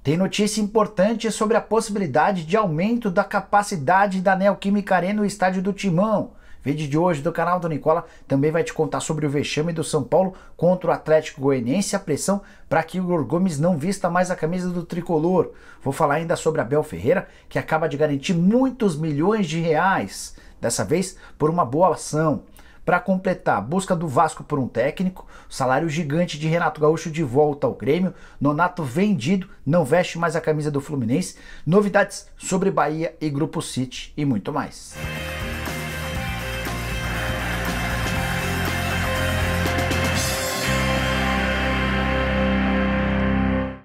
Tem notícia importante sobre a possibilidade de aumento da capacidade da Neoquímica Arena no estádio do Timão. Vídeo de hoje do canal do Nicola também vai te contar sobre o vexame do São Paulo contra o Atlético Goianiense e a pressão para que o Igor Gomes não vista mais a camisa do tricolor. Vou falar ainda sobre Abel Ferreira, que acaba de garantir muitos milhões de reais, dessa vez por uma boa ação. Para completar, a busca do Vasco por um técnico, o salário gigante de Renato Gaúcho de volta ao Grêmio, Nonato vendido, não veste mais a camisa do Fluminense, novidades sobre Bahia e Grupo City e muito mais.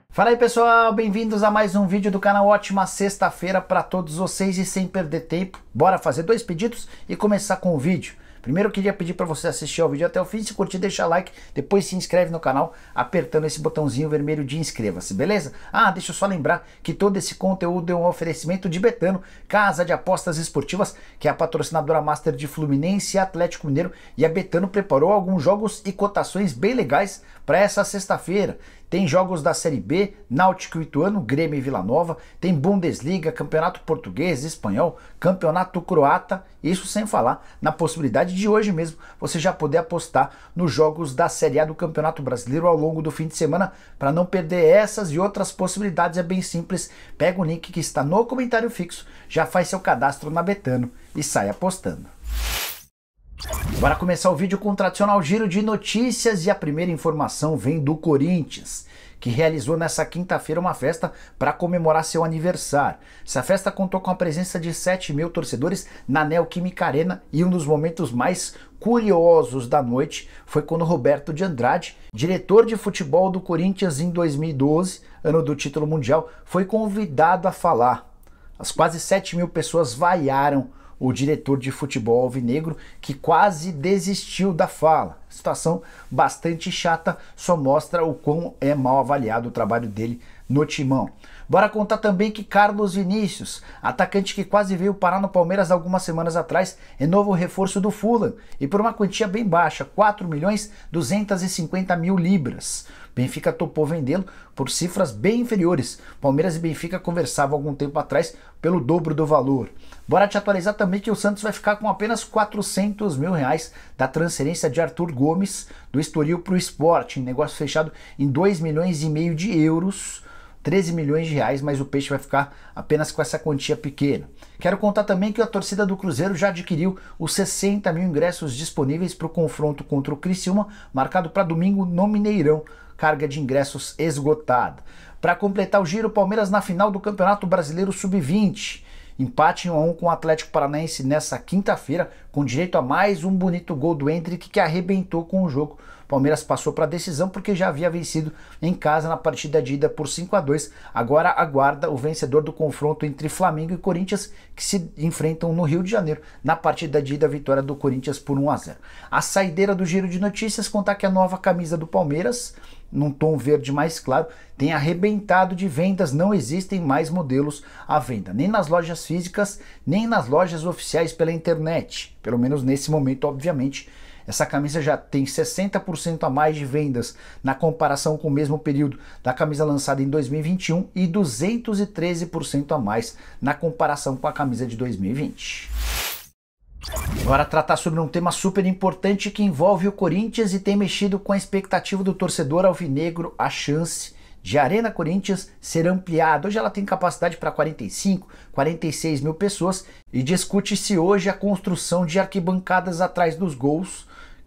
Fala aí pessoal, bem-vindos a mais um vídeo do canal. Ótima sexta-feira para todos vocês e sem perder tempo, bora fazer dois pedidos e começar com o vídeo. Primeiro eu queria pedir para você assistir ao vídeo até o fim, se curtir deixa like, depois se inscreve no canal apertando esse botãozinho vermelho de inscreva-se, beleza? Ah, deixa eu só lembrar que todo esse conteúdo é um oferecimento de Betano, casa de apostas esportivas, que é a patrocinadora master de Fluminense e Atlético Mineiro, e a Betano preparou alguns jogos e cotações bem legais para essa sexta-feira. Tem jogos da Série B, Náutico e Ituano, Grêmio e Vila Nova, tem Bundesliga, Campeonato Português, Espanhol, Campeonato Croata, isso sem falar na possibilidade de hoje mesmo você já poder apostar nos jogos da Série A do Campeonato Brasileiro ao longo do fim de semana. Para não perder essas e outras possibilidades é bem simples, pega o link que está no comentário fixo, já faz seu cadastro na Betano e sai apostando. Bora começar o vídeo com o tradicional giro de notícias e a primeira informação vem do Corinthians, que realizou nessa quinta-feira uma festa para comemorar seu aniversário. Essa festa contou com a presença de 7 mil torcedores na Neoquímica Arena e um dos momentos mais curiosos da noite foi quando Roberto de Andrade, diretor de futebol do Corinthians em 2012, ano do título mundial, foi convidado a falar. As quase 7 mil pessoas vaiaram o diretor de futebol alvinegro, que quase desistiu da fala. Situação bastante chata, só mostra o quão é mal avaliado o trabalho dele no Timão. Bora contar também que Carlos Vinícius, atacante que quase veio parar no Palmeiras algumas semanas atrás, é novo reforço do Fulham e por uma quantia bem baixa, 4.250.000 libras. Benfica topou vendê-lo por cifras bem inferiores. Palmeiras e Benfica conversavam algum tempo atrás pelo dobro do valor. Bora te atualizar também que o Santos vai ficar com apenas 400 mil reais da transferência de Arthur Gomes do Estoril para o Sporting. Negócio fechado em 2,5 milhões de euros, 13 milhões de reais, mas o Peixe vai ficar apenas com essa quantia pequena. Quero contar também que a torcida do Cruzeiro já adquiriu os 60 mil ingressos disponíveis para o confronto contra o Criciúma, marcado para domingo no Mineirão. Carga de ingressos esgotada. Para completar o giro, Palmeiras na final do Campeonato Brasileiro Sub-20. Empate em 1 a 1 com o Atlético Paranaense nessa quinta-feira, com direito a mais um bonito gol do Endrick que arrebentou com o jogo. Palmeiras passou para a decisão porque já havia vencido em casa na partida de ida por 5 a 2. Agora aguarda o vencedor do confronto entre Flamengo e Corinthians, que se enfrentam no Rio de Janeiro. Na partida de ida, a vitória do Corinthians por 1 a 0. A saideira do giro de notícias contar que a nova camisa do Palmeiras, num tom verde mais claro, tem arrebentado de vendas. Não existem mais modelos à venda, nem nas lojas físicas, nem nas lojas oficiais pela internet. Pelo menos nesse momento, obviamente. Essa camisa já tem 60% a mais de vendas na comparação com o mesmo período da camisa lançada em 2021 e 213% a mais na comparação com a camisa de 2020. Agora tratar sobre um tema super importante que envolve o Corinthians e tem mexido com a expectativa do torcedor alvinegro, a chance de Arena Corinthians ser ampliada. Hoje ela tem capacidade para 45, 46 mil pessoas e discute-se hoje a construção de arquibancadas atrás dos gols,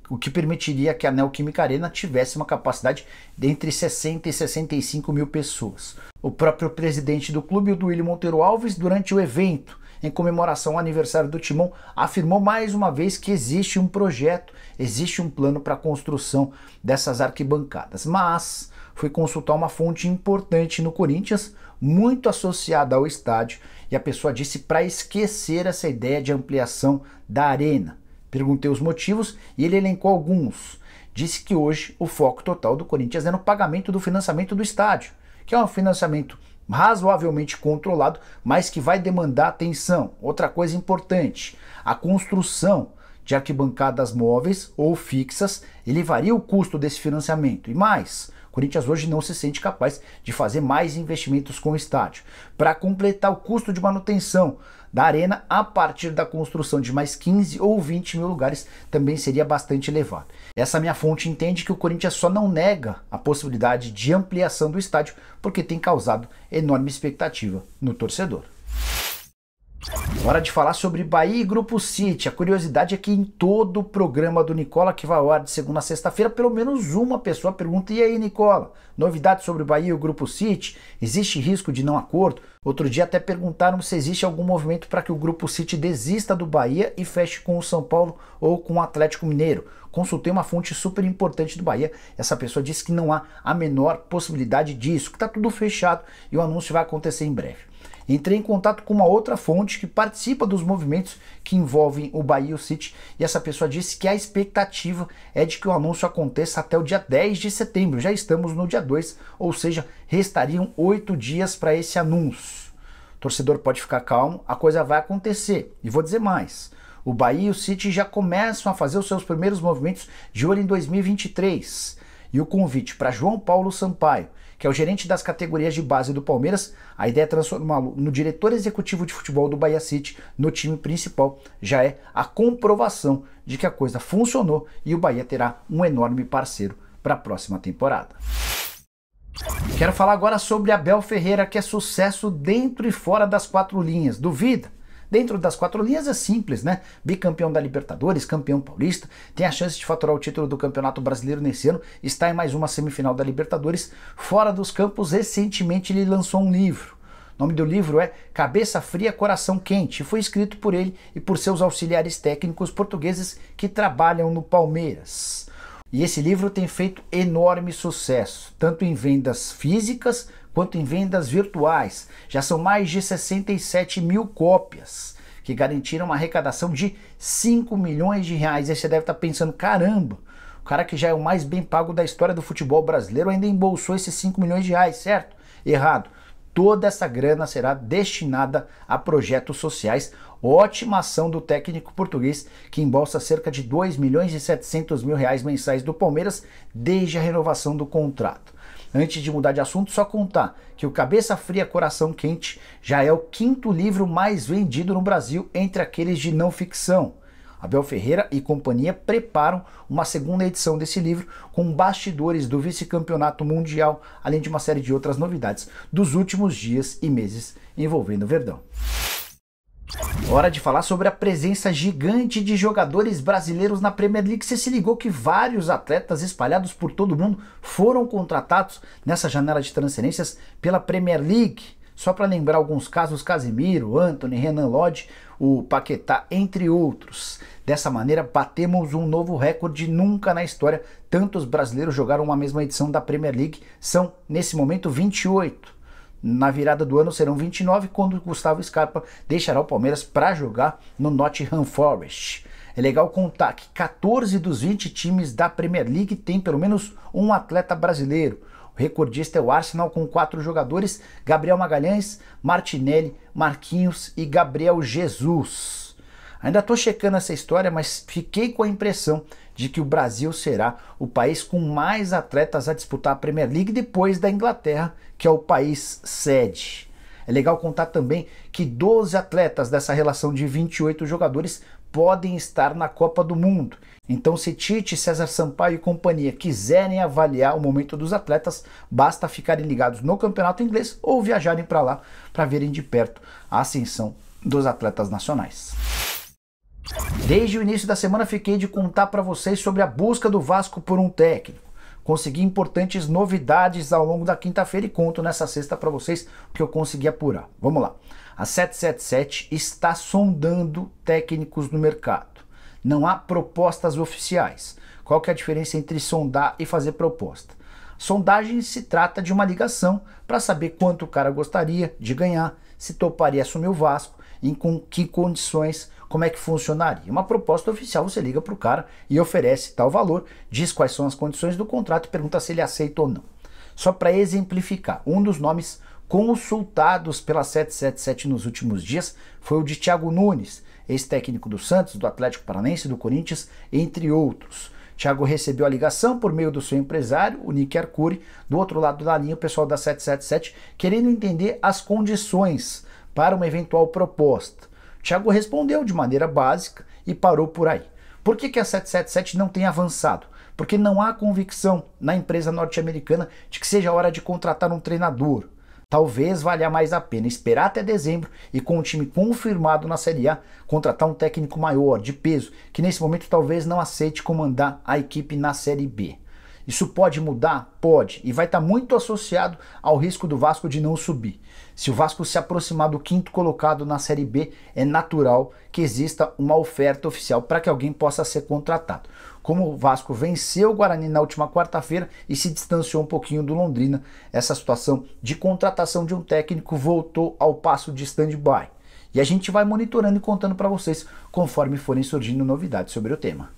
o que permitiria que a Neoquímica Arena tivesse uma capacidade de entre 60 e 65 mil pessoas. O próprio presidente do clube, o Duílio Monteiro Alves, durante o evento em comemoração ao aniversário do Timão, afirmou mais uma vez que existe um projeto, existe um plano para a construção dessas arquibancadas. Mas fui consultar uma fonte importante no Corinthians, muito associada ao estádio, e a pessoa disse para esquecer essa ideia de ampliação da arena. Perguntei os motivos e ele elencou alguns. Disse que hoje o foco total do Corinthians é no pagamento do financiamento do estádio, que é um financiamento razoavelmente controlado, mas que vai demandar atenção. Outra coisa importante, a construção de arquibancadas móveis ou fixas elevaria o custo desse financiamento. E mais, O Corinthians hoje não se sente capaz de fazer mais investimentos com o estádio. Para completar o custo de manutenção da arena, a partir da construção de mais 15 ou 20 mil lugares, também seria bastante elevado. Essa minha fonte entende que o Corinthians só não nega a possibilidade de ampliação do estádio porque tem causado enorme expectativa no torcedor. Hora de falar sobre Bahia e Grupo City. A curiosidade é que em todo o programa do Nicola, que vai ao ar de segunda a sexta-feira, pelo menos uma pessoa pergunta: e aí, Nicola, novidades sobre Bahia e o Grupo City? Existe risco de não acordo? Outro dia até perguntaram se existe algum movimento para que o Grupo City desista do Bahia e feche com o São Paulo ou com o Atlético Mineiro. Consultei uma fonte super importante do Bahia. Essa pessoa disse que não há a menor possibilidade disso, que está tudo fechado e o anúncio vai acontecer em breve. Entrei em contato com uma outra fonte que participa dos movimentos que envolvem o Bahia e o City, e essa pessoa disse que a expectativa é de que o anúncio aconteça até o dia 10 de setembro. Já estamos no dia 2, ou seja, restariam 8 dias para esse anúncio. O torcedor pode ficar calmo, a coisa vai acontecer. E vou dizer mais, o Bahia e o City já começam a fazer os seus primeiros movimentos de olho em 2023. E o convite para João Paulo Sampaio, que é o gerente das categorias de base do Palmeiras, a ideia é transformá-lo no diretor executivo de futebol do Bahia City, no time principal, já é a comprovação de que a coisa funcionou e o Bahia terá um enorme parceiro para a próxima temporada. Quero falar agora sobre Abel Ferreira, que é sucesso dentro e fora das quatro linhas. Duvida? Dentro das quatro linhas é simples, né? Bicampeão da Libertadores, campeão paulista, tem a chance de faturar o título do Campeonato Brasileiro nesse ano, está em mais uma semifinal da Libertadores. Fora dos campos, recentemente ele lançou um livro. O nome do livro é Cabeça Fria, Coração Quente, e foi escrito por ele e por seus auxiliares técnicos portugueses que trabalham no Palmeiras. E esse livro tem feito enorme sucesso, tanto em vendas físicas quanto em vendas virtuais. Já são mais de 67 mil cópias, que garantiram uma arrecadação de 5 milhões de reais. Aí você deve estar pensando, caramba, o cara que já é o mais bem pago da história do futebol brasileiro ainda embolsou esses 5 milhões de reais, certo? Errado. Toda essa grana será destinada a projetos sociais. Ótima ação do técnico português, que embolsa cerca de 2 milhões e 700 mil reais mensais do Palmeiras desde a renovação do contrato. Antes de mudar de assunto, só contar que o Cabeça Fria, Coração Quente já é o 5º livro mais vendido no Brasil entre aqueles de não ficção. Abel Ferreira e companhia preparam uma segunda edição desse livro com bastidores do vice-campeonato mundial, além de uma série de outras novidades dos últimos dias e meses envolvendo o Verdão. Hora de falar sobre a presença gigante de jogadores brasileiros na Premier League. Você se ligou que vários atletas espalhados por todo o mundo foram contratados nessa janela de transferências pela Premier League? Só para lembrar alguns casos: Casemiro, Antony, Renan Lodge, o Paquetá, entre outros. Dessa maneira, batemos um novo recorde. Nunca na história tantos brasileiros jogaram uma mesma edição da Premier League. São, nesse momento, 28. Na virada do ano serão 29, quando Gustavo Scarpa deixará o Palmeiras para jogar no Nottingham Forest. É legal contar que 14 dos 20 times da Premier League têm pelo menos um atleta brasileiro. O recordista é o Arsenal, com 4 jogadores: Gabriel Magalhães, Martinelli, Marquinhos e Gabriel Jesus. Ainda estou checando essa história, mas fiquei com a impressão de que o Brasil será o país com mais atletas a disputar a Premier League depois da Inglaterra, que é o país sede. É legal contar também que 12 atletas dessa relação de 28 jogadores podem estar na Copa do Mundo. Então, se Tite, César Sampaio e companhia quiserem avaliar o momento dos atletas, basta ficarem ligados no campeonato inglês ou viajarem para lá para verem de perto a ascensão dos atletas nacionais. Desde o início da semana fiquei de contar para vocês sobre a busca do Vasco por um técnico. Consegui importantes novidades ao longo da quinta-feira e conto nessa sexta para vocês o que eu consegui apurar. Vamos lá. A 777 está sondando técnicos no mercado. Não há propostas oficiais. Qual que é a diferença entre sondar e fazer proposta? Sondagem se trata de uma ligação para saber quanto o cara gostaria de ganhar, se toparia assumir o Vasco, em com que condições, como é que funcionaria. Uma proposta oficial, você liga para o cara e oferece tal valor, diz quais são as condições do contrato e pergunta se ele aceita ou não. Só para exemplificar, um dos nomes consultados pela 777 nos últimos dias foi o de Thiago Nunes, ex-técnico do Santos, do Atlético Paranaense, do Corinthians, entre outros. Thiago recebeu a ligação por meio do seu empresário, o Nick Arcuri, do outro lado da linha, o pessoal da 777, querendo entender as condições para uma eventual proposta. Thiago respondeu de maneira básica e parou por aí. Por que a 777 não tem avançado? Porque não há convicção na empresa norte-americana de que seja hora de contratar um treinador. Talvez valha mais a pena esperar até dezembro e, com o time confirmado na Série A, contratar um técnico maior, de peso, que nesse momento talvez não aceite comandar a equipe na Série B. Isso pode mudar? Pode, e vai estar muito associado ao risco do Vasco de não subir. Se o Vasco se aproximar do quinto colocado na Série B, é natural que exista uma oferta oficial para que alguém possa ser contratado. Como o Vasco venceu o Guarani na última quarta-feira e se distanciou um pouquinho do Londrina, essa situação de contratação de um técnico voltou ao passo de stand-by. E a gente vai monitorando e contando para vocês conforme forem surgindo novidades sobre o tema.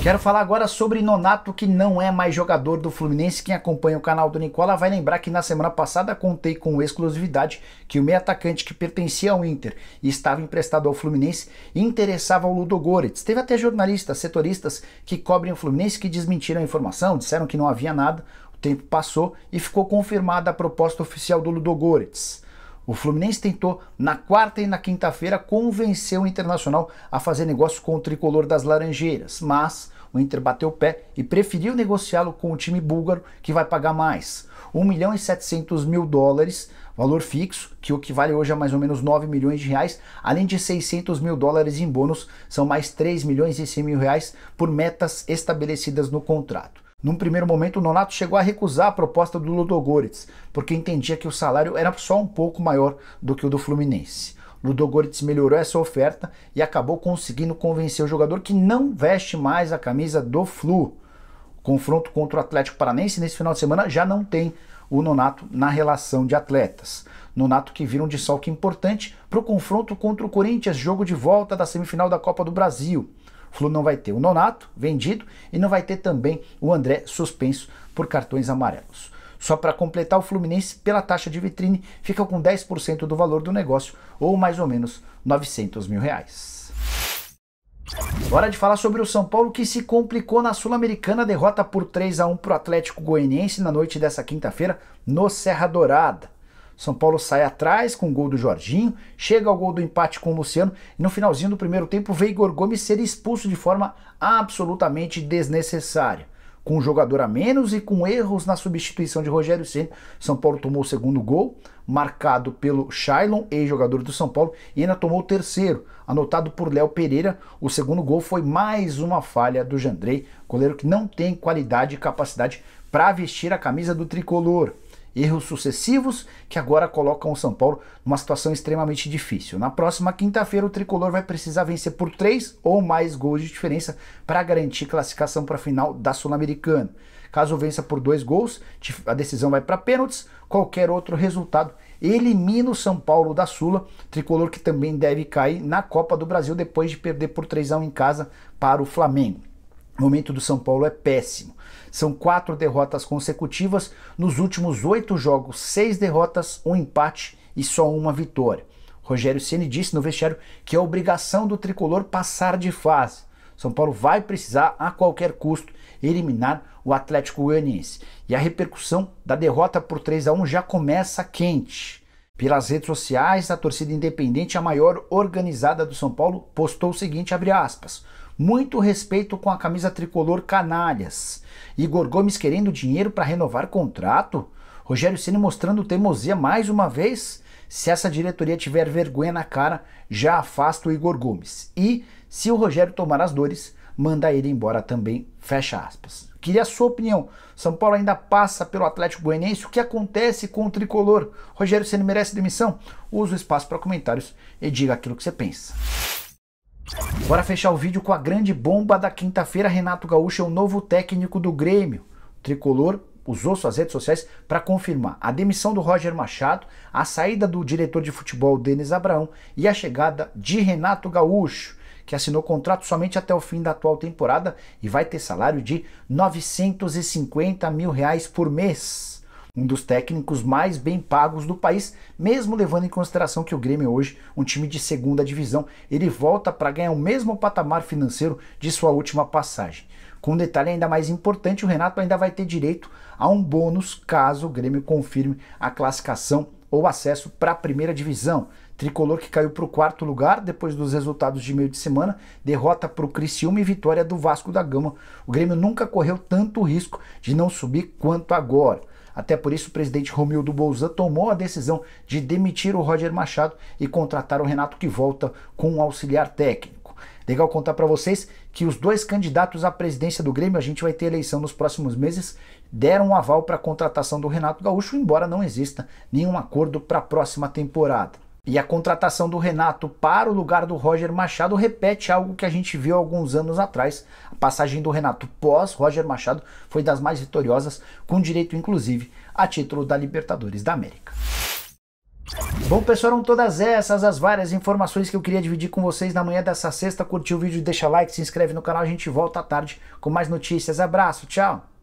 Quero falar agora sobre Nonato, que não é mais jogador do Fluminense. Quem acompanha o canal do Nicola vai lembrar que na semana passada contei com exclusividade que o meio atacante que pertencia ao Inter e estava emprestado ao Fluminense interessava ao Ludogorets. Teve até jornalistas, setoristas que cobrem o Fluminense que desmentiram a informação, disseram que não havia nada. O tempo passou e ficou confirmada a proposta oficial do Ludogorets. O Fluminense tentou na quarta e na quinta-feira convencer o Internacional a fazer negócio com o tricolor das Laranjeiras, mas o Inter bateu o pé e preferiu negociá-lo com o time búlgaro, que vai pagar mais, $1.700.000, valor fixo, que equivale hoje a mais ou menos 9 milhões de reais, além de $600.000 em bônus, são mais 3 milhões e 100 mil reais por metas estabelecidas no contrato. Num primeiro momento, o Nonato chegou a recusar a proposta do Ludogorets, porque entendia que o salário era só um pouco maior do que o do Fluminense. O Ludogorets melhorou essa oferta e acabou conseguindo convencer o jogador que não veste mais a camisa do Flu. O confronto contra o Atlético Paranaense nesse final de semana já não tem o Nonato na relação de atletas. Nonato que vira um desfalque importante para o confronto contra o Corinthians, jogo de volta da semifinal da Copa do Brasil. O Flu não vai ter o Nonato vendido e não vai ter também o André suspenso por cartões amarelos. Só para completar, o Fluminense, pela taxa de vitrine, fica com 10% do valor do negócio, ou mais ou menos 900 mil reais. Hora de falar sobre o São Paulo, que se complicou na Sul-Americana, derrota por 3-1 para o Atlético Goianiense na noite dessa quinta-feira no Serra Dourada. São Paulo sai atrás com o gol do Jorginho, chega ao gol do empate com o Luciano e no finalzinho do primeiro tempo veio Igor Gomes ser expulso de forma absolutamente desnecessária. Com um jogador a menos e com erros na substituição de Rogério Ceni, São Paulo tomou o segundo gol, marcado pelo Shailon, ex-jogador do São Paulo, e ainda tomou o terceiro, anotado por Léo Pereira. O segundo gol foi mais uma falha do Jandrei, goleiro que não tem qualidade e capacidade para vestir a camisa do tricolor. Erros sucessivos que agora colocam o São Paulo numa situação extremamente difícil. Na próxima quinta-feira o tricolor vai precisar vencer por 3 ou mais gols de diferença para garantir classificação para a final da Sul-Americana. Caso vença por 2 gols, a decisão vai para pênaltis. Qualquer outro resultado elimina o São Paulo da Sula, tricolor que também deve cair na Copa do Brasil depois de perder por 3-1 em casa para o Flamengo. O momento do São Paulo é péssimo. São 4 derrotas consecutivas. Nos últimos 8 jogos, 6 derrotas, 1 empate e só 1 vitória. Rogério Ceni disse no vestiário que é obrigação do tricolor passar de fase. São Paulo vai precisar, a qualquer custo, eliminar o Atlético Goianiense. E a repercussão da derrota por 3-1 já começa quente. Pelas redes sociais, a torcida independente, a maior organizada do São Paulo, postou o seguinte, abre aspas: muito respeito com a camisa tricolor canalhas. Igor Gomes querendo dinheiro para renovar contrato? Rogério Ceni mostrando teimosia mais uma vez? Se essa diretoria tiver vergonha na cara, já afasta o Igor Gomes. E, se o Rogério tomar as dores, manda ele embora também, fecha aspas. Queria a sua opinião. São Paulo ainda passa pelo Atlético Goianiense? O que acontece com o tricolor? Rogério Ceni merece demissão? Use o espaço para comentários e diga aquilo que você pensa. Bora fechar o vídeo com a grande bomba da quinta-feira. Renato Gaúcho é o novo técnico do Grêmio. O tricolor usou suas redes sociais para confirmar a demissão do Roger Machado, a saída do diretor de futebol Denis Abraão e a chegada de Renato Gaúcho, que assinou contrato somente até o fim da atual temporada e vai ter salário de R$ 950 mil por mês. um dos técnicos mais bem pagos do país, mesmo levando em consideração que o Grêmio hoje, um time de segunda divisão, ele volta para ganhar o mesmo patamar financeiro de sua última passagem. Com um detalhe ainda mais importante, o Renato ainda vai ter direito a um bônus caso o Grêmio confirme a classificação ou acesso para a primeira divisão. Tricolor que caiu para o quarto lugar depois dos resultados de meio de semana, derrota para o Criciúma e vitória do Vasco da Gama. O Grêmio nunca correu tanto risco de não subir quanto agora. Até por isso o presidente Romildo Bolzan tomou a decisão de demitir o Roger Machado e contratar o Renato, que volta com um auxiliar técnico. Legal contar para vocês que os dois candidatos à presidência do Grêmio, a gente vai ter eleição nos próximos meses, deram um aval para a contratação do Renato Gaúcho, embora não exista nenhum acordo para a próxima temporada. E a contratação do Renato para o lugar do Roger Machado repete algo que a gente viu alguns anos atrás. A passagem do Renato pós-Roger Machado foi das mais vitoriosas, com direito inclusive a título da Libertadores da América. Bom, pessoal, eram todas essas as várias informações que eu queria dividir com vocês na manhã dessa sexta. Curtiu o vídeo, deixa like, se inscreve no canal, a gente volta à tarde com mais notícias. Abraço, tchau!